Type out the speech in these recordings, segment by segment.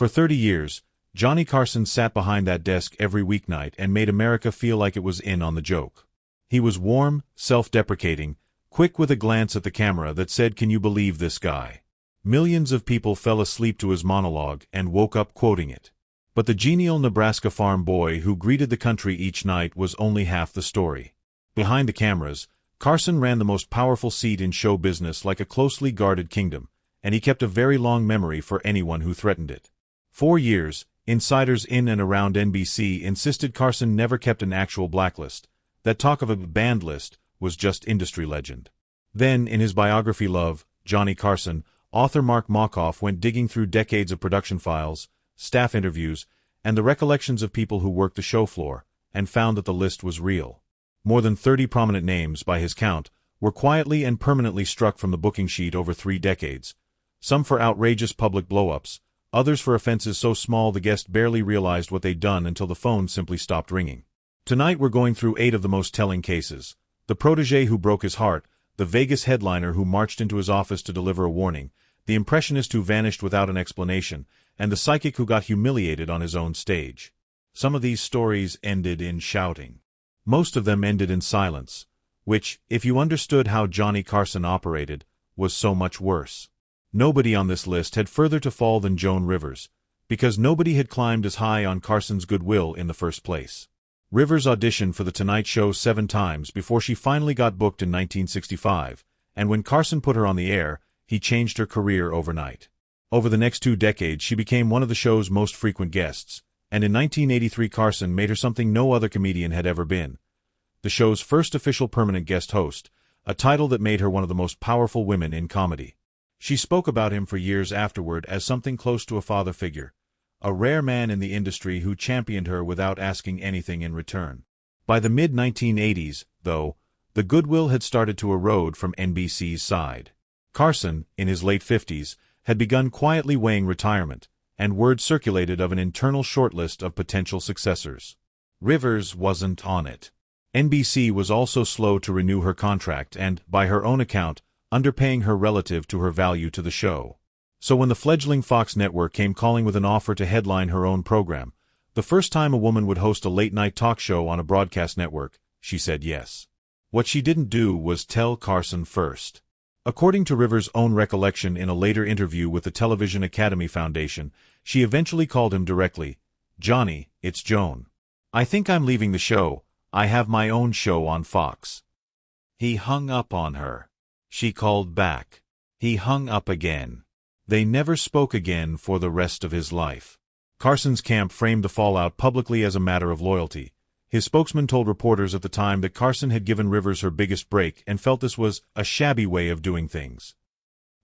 For 30 years, Johnny Carson sat behind that desk every weeknight and made America feel like it was in on the joke. He was warm, self-deprecating, quick with a glance at the camera that said, "Can you believe this guy?" Millions of people fell asleep to his monologue and woke up quoting it. But the genial Nebraska farm boy who greeted the country each night was only half the story. Behind the cameras, Carson ran the most powerful seat in show business like a closely guarded kingdom, and he kept a very long memory for anyone who threatened it. 4 years, insiders in and around NBC insisted Carson never kept an actual blacklist. That talk of a banned list was just industry legend. Then, in his biography Love, Johnny Carson, author Mark Mokoff went digging through decades of production files, staff interviews, and the recollections of people who worked the show floor, and found that the list was real. More than 30 prominent names, by his count, were quietly and permanently struck from the booking sheet over 3 decades, some for outrageous public blow-ups, others for offenses so small the guest barely realized what they'd done until the phone simply stopped ringing. Tonight we're going through 8 of the most telling cases: the protege who broke his heart, the Vegas headliner who marched into his office to deliver a warning, the impressionist who vanished without an explanation, and the psychic who got humiliated on his own stage. Some of these stories ended in shouting. Most of them ended in silence, which, if you understood how Johnny Carson operated, was so much worse. Nobody on this list had further to fall than Joan Rivers, because nobody had climbed as high on Carson's goodwill in the first place. Rivers auditioned for The Tonight Show 7 times before she finally got booked in 1965, and when Carson put her on the air, he changed her career overnight. Over the next 2 decades, she became one of the show's most frequent guests, and in 1983 Carson made her something no other comedian had ever been: the show's first official permanent guest host, a title that made her one of the most powerful women in comedy. She spoke about him for years afterward as something close to a father figure, a rare man in the industry who championed her without asking anything in return. By the mid-1980s, though, the goodwill had started to erode from NBC's side. Carson, in his late 50s, had begun quietly weighing retirement, and word circulated of an internal shortlist of potential successors. Rivers wasn't on it. NBC was also slow to renew her contract and, by her own account, underpaying her relative to her value to the show. So when the fledgling Fox network came calling with an offer to headline her own program, the first time a woman would host a late-night talk show on a broadcast network, she said yes. What she didn't do was tell Carson first. According to Rivers' own recollection in a later interview with the Television Academy Foundation, she eventually called him directly, "Johnny, it's Joan. I think I'm leaving the show. I have my own show on Fox." He hung up on her. She called back. He hung up again. They never spoke again for the rest of his life. Carson's camp framed the fallout publicly as a matter of loyalty. His spokesman told reporters at the time that Carson had given Rivers her biggest break and felt this was a shabby way of doing things.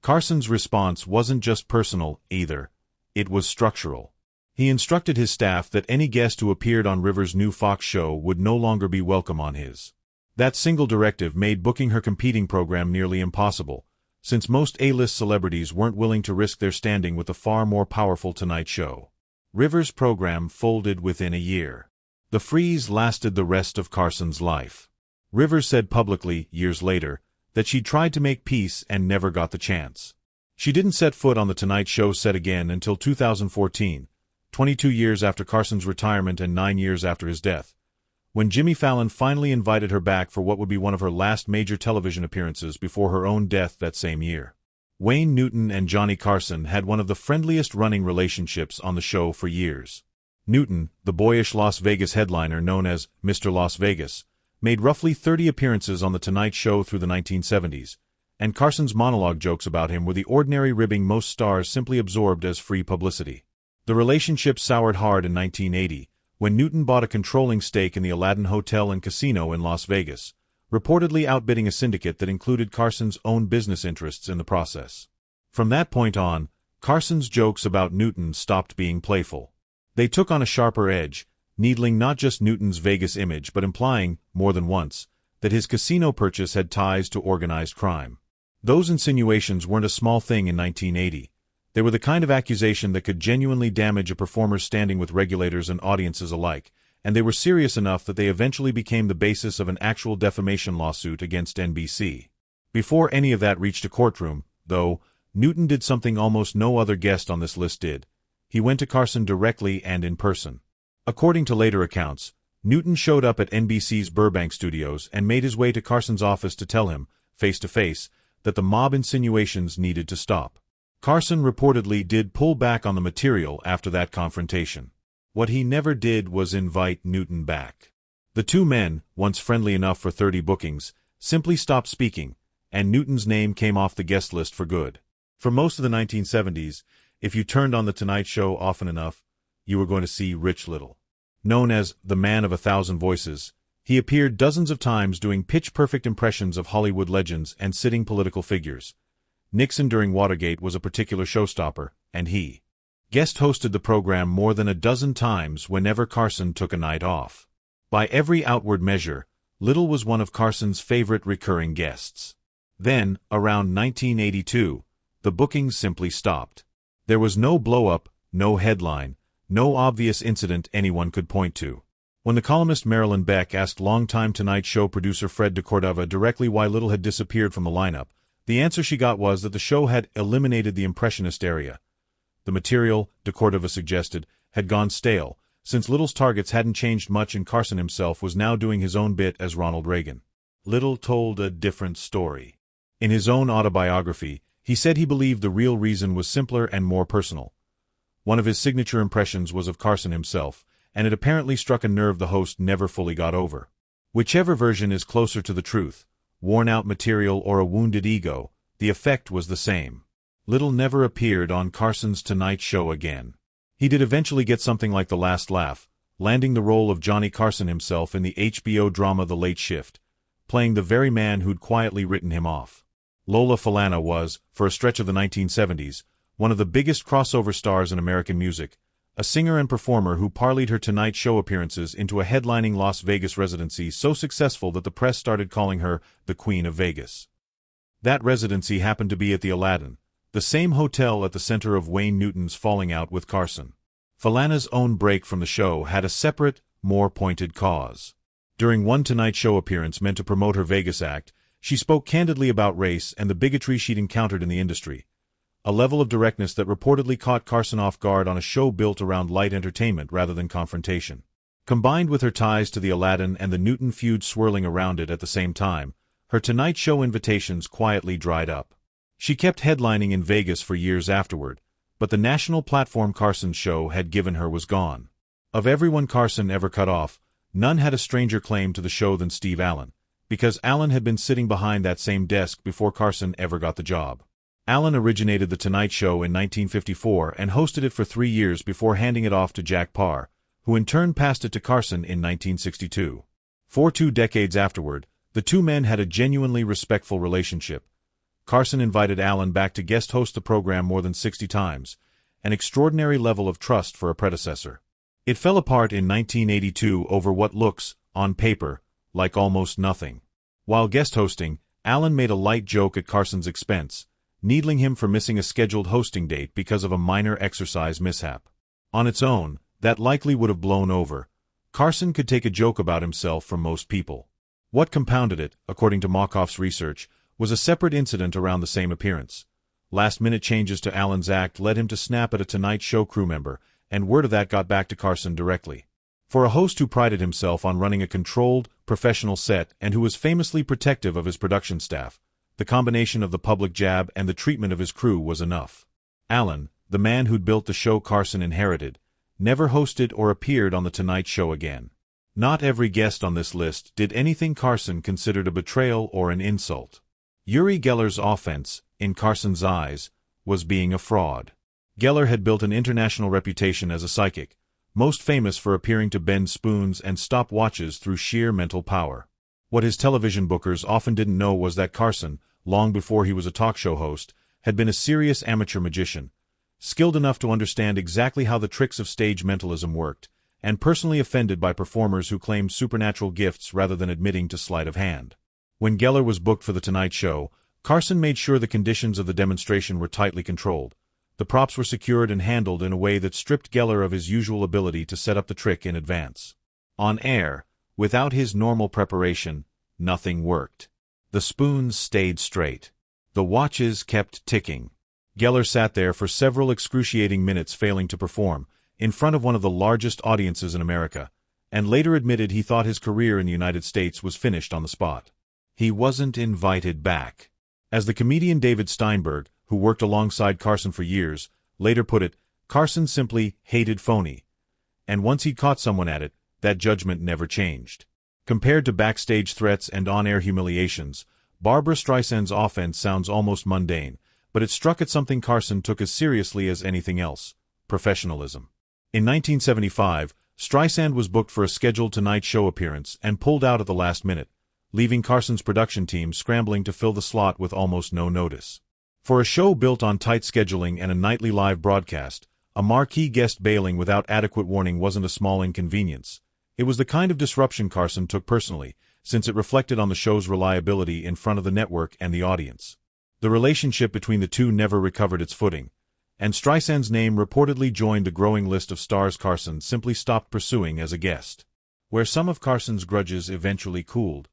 Carson's response wasn't just personal, either. It was structural. He instructed his staff that any guest who appeared on Rivers' new Fox show would no longer be welcome on his. That single directive made booking her competing program nearly impossible, since most A-list celebrities weren't willing to risk their standing with the far more powerful Tonight Show. Rivers' program folded within a year. The freeze lasted the rest of Carson's life. Rivers said publicly, years later, that she'd tried to make peace and never got the chance. She didn't set foot on the Tonight Show set again until 2014, 22 years after Carson's retirement and 9 years after his death, when Jimmy Fallon finally invited her back for what would be one of her last major television appearances before her own death that same year. Wayne Newton and Johnny Carson had one of the friendliest running relationships on the show for years. Newton, the boyish Las Vegas headliner known as Mr. Las Vegas, made roughly 30 appearances on The Tonight Show through the 1970s, and Carson's monologue jokes about him were the ordinary ribbing most stars simply absorbed as free publicity. The relationship soured hard in 1980, when Newton bought a controlling stake in the Aladdin Hotel and Casino in Las Vegas, reportedly outbidding a syndicate that included Carson's own business interests in the process. From that point on, Carson's jokes about Newton stopped being playful. They took on a sharper edge, needling not just Newton's Vegas image but implying, more than once, that his casino purchase had ties to organized crime. Those insinuations weren't a small thing in 1980. They were the kind of accusation that could genuinely damage a performer's standing with regulators and audiences alike, and they were serious enough that they eventually became the basis of an actual defamation lawsuit against NBC. Before any of that reached a courtroom, though, Newton did something almost no other guest on this list did. He went to Carson directly and in person. According to later accounts, Newton showed up at NBC's Burbank studios and made his way to Carson's office to tell him, face-to-face, that the mob insinuations needed to stop. Carson reportedly did pull back on the material after that confrontation. What he never did was invite Newton back. The two men, once friendly enough for 30 bookings, simply stopped speaking, and Newton's name came off the guest list for good. For most of the 1970s, if you turned on The Tonight Show often enough, you were going to see Rich Little. Known as the Man of 1,000 Voices, he appeared dozens of times doing pitch-perfect impressions of Hollywood legends and sitting political figures. Nixon during Watergate was a particular showstopper, and he guest hosted the program more than a dozen times whenever Carson took a night off. By every outward measure, Little was one of Carson's favorite recurring guests. Then, around 1982, the bookings simply stopped. There was no blow-up, no headline, no obvious incident anyone could point to. When the columnist Marilyn Beck asked longtime Tonight Show producer Fred de Cordova directly why Little had disappeared from the lineup, the answer she got was that the show had eliminated the impressionist area. The material, de Cordova suggested, had gone stale, since Little's targets hadn't changed much and Carson himself was now doing his own bit as Ronald Reagan. Little told a different story. In his own autobiography, he said he believed the real reason was simpler and more personal. One of his signature impressions was of Carson himself, and it apparently struck a nerve the host never fully got over. Whichever version is closer to the truth, worn-out material or a wounded ego, the effect was the same. Little never appeared on Carson's Tonight Show again. He did eventually get something like The Last Laugh, landing the role of Johnny Carson himself in the HBO drama The Late Shift, playing the very man who'd quietly written him off. Lola Falana was, for a stretch of the 1970s, one of the biggest crossover stars in American music, a singer and performer who parlayed her Tonight Show appearances into a headlining Las Vegas residency so successful that the press started calling her the Queen of Vegas. That residency happened to be at the Aladdin, the same hotel at the center of Wayne Newton's falling out with Carson. Falana's own break from the show had a separate, more pointed cause. During one Tonight Show appearance meant to promote her Vegas act, she spoke candidly about race and the bigotry she'd encountered in the industry, a level of directness that reportedly caught Carson off guard on a show built around light entertainment rather than confrontation. Combined with her ties to the Aladdin and the Newton feud swirling around it at the same time, her Tonight Show invitations quietly dried up. She kept headlining in Vegas for years afterward, but the national platform Carson's show had given her was gone. Of everyone Carson ever cut off, none had a stranger claim to the show than Steve Allen, because Allen had been sitting behind that same desk before Carson ever got the job. Allen originated The Tonight Show in 1954 and hosted it for 3 years before handing it off to Jack Paar, who in turn passed it to Carson in 1962. For 2 decades afterward, the two men had a genuinely respectful relationship. Carson invited Allen back to guest host the program more than 60 times, an extraordinary level of trust for a predecessor. It fell apart in 1982 over what looks, on paper, like almost nothing. While guest hosting, Allen made a light joke at Carson's expense, needling him for missing a scheduled hosting date because of a minor exercise mishap. On its own, that likely would have blown over. Carson could take a joke about himself from most people. What compounded it, according to Mokoff's research, was a separate incident around the same appearance. Last-minute changes to Allen's act led him to snap at a Tonight Show crew member, and word of that got back to Carson directly. For a host who prided himself on running a controlled, professional set and who was famously protective of his production staff, the combination of the public jab and the treatment of his crew was enough. Allen, the man who'd built the show Carson inherited, never hosted or appeared on The Tonight Show again. Not every guest on this list did anything Carson considered a betrayal or an insult. Uri Geller's offense, in Carson's eyes, was being a fraud. Geller had built an international reputation as a psychic, most famous for appearing to bend spoons and stop watches through sheer mental power. What his television bookers often didn't know was that Carson, long before he was a talk show host, had been a serious amateur magician, skilled enough to understand exactly how the tricks of stage mentalism worked, and personally offended by performers who claimed supernatural gifts rather than admitting to sleight of hand. When Geller was booked for The Tonight Show, Carson made sure the conditions of the demonstration were tightly controlled. The props were secured and handled in a way that stripped Geller of his usual ability to set up the trick in advance. On air, without his normal preparation, nothing worked. The spoons stayed straight. The watches kept ticking. Geller sat there for several excruciating minutes failing to perform, in front of one of the largest audiences in America, and later admitted he thought his career in the United States was finished on the spot. He wasn't invited back. As the comedian David Steinberg, who worked alongside Carson for years, later put it, Carson simply hated phony. And once he'd caught someone at it, that judgment never changed. Compared to backstage threats and on-air humiliations, Barbra Streisand's offense sounds almost mundane, but it struck at something Carson took as seriously as anything else: professionalism. In 1975, Streisand was booked for a scheduled Tonight Show appearance and pulled out at the last minute, leaving Carson's production team scrambling to fill the slot with almost no notice. For a show built on tight scheduling and a nightly live broadcast, a marquee guest bailing without adequate warning wasn't a small inconvenience. It was the kind of disruption Carson took personally, since it reflected on the show's reliability in front of the network and the audience. The relationship between the two never recovered its footing, and Streisand's name reportedly joined the growing list of stars Carson simply stopped pursuing as a guest. Where some of Carson's grudges eventually cooled,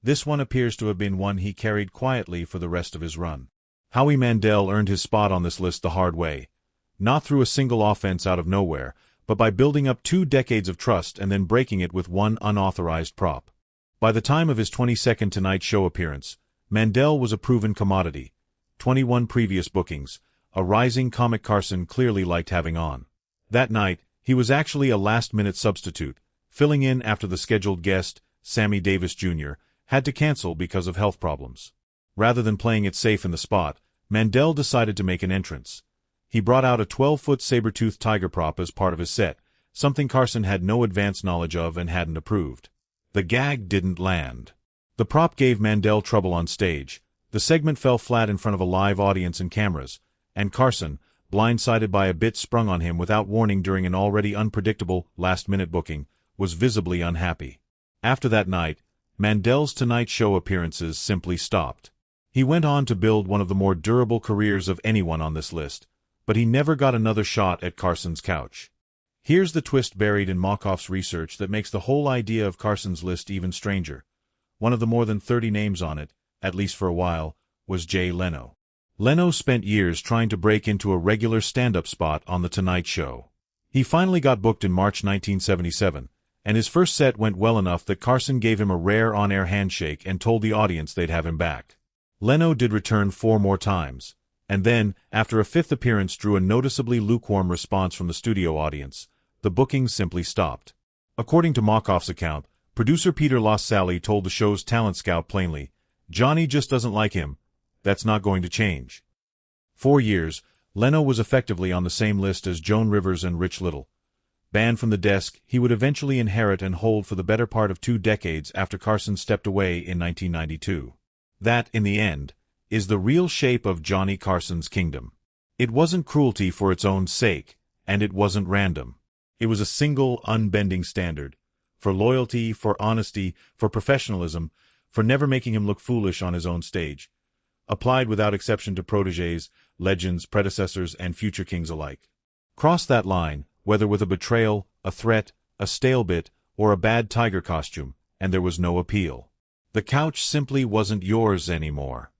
this one appears to have been one he carried quietly for the rest of his run. Howie Mandel earned his spot on this list the hard way, not through a single offense out of nowhere, but by building up 2 decades of trust and then breaking it with one unauthorized prop. By the time of his 22nd Tonight Show appearance, Mandel was a proven commodity. 21 previous bookings, a rising comic Carson clearly liked having on. That night, he was actually a last-minute substitute, filling in after the scheduled guest, Sammy Davis Jr., had to cancel because of health problems. Rather than playing it safe in the spot, Mandel decided to make an entrance. He brought out a 12-foot saber-toothed tiger prop as part of his set, something Carson had no advance knowledge of and hadn't approved. The gag didn't land. The prop gave Mandel trouble on stage, the segment fell flat in front of a live audience and cameras, and Carson, blindsided by a bit sprung on him without warning during an already unpredictable, last-minute booking, was visibly unhappy. After that night, Mandel's Tonight Show appearances simply stopped. He went on to build one of the more durable careers of anyone on this list, but he never got another shot at Carson's couch. Here's the twist buried in Markoff's research that makes the whole idea of Carson's list even stranger. One of the more than 30 names on it, at least for a while, was Jay Leno. Leno spent years trying to break into a regular stand-up spot on The Tonight Show. He finally got booked in March 1977, and his first set went well enough that Carson gave him a rare on-air handshake and told the audience they'd have him back. Leno did return 4 more times, and then, after a 5th appearance drew a noticeably lukewarm response from the studio audience, the bookings simply stopped. According to Markoff's account, producer Peter Loss-Sally told the show's talent scout plainly, "Johnny just doesn't like him. That's not going to change." 4 years, Leno was effectively on the same list as Joan Rivers and Rich Little. Banned from the desk, he would eventually inherit and hold for the better part of 2 decades after Carson stepped away in 1992. That, in the end, is the real shape of Johnny Carson's kingdom. It wasn't cruelty for its own sake, and it wasn't random. It was a single, unbending standard. For loyalty, for honesty, for professionalism, for never making him look foolish on his own stage. Applied without exception to protégés, legends, predecessors, and future kings alike. Cross that line, whether with a betrayal, a threat, a stale bit, or a bad tiger costume, and there was no appeal. The couch simply wasn't yours anymore.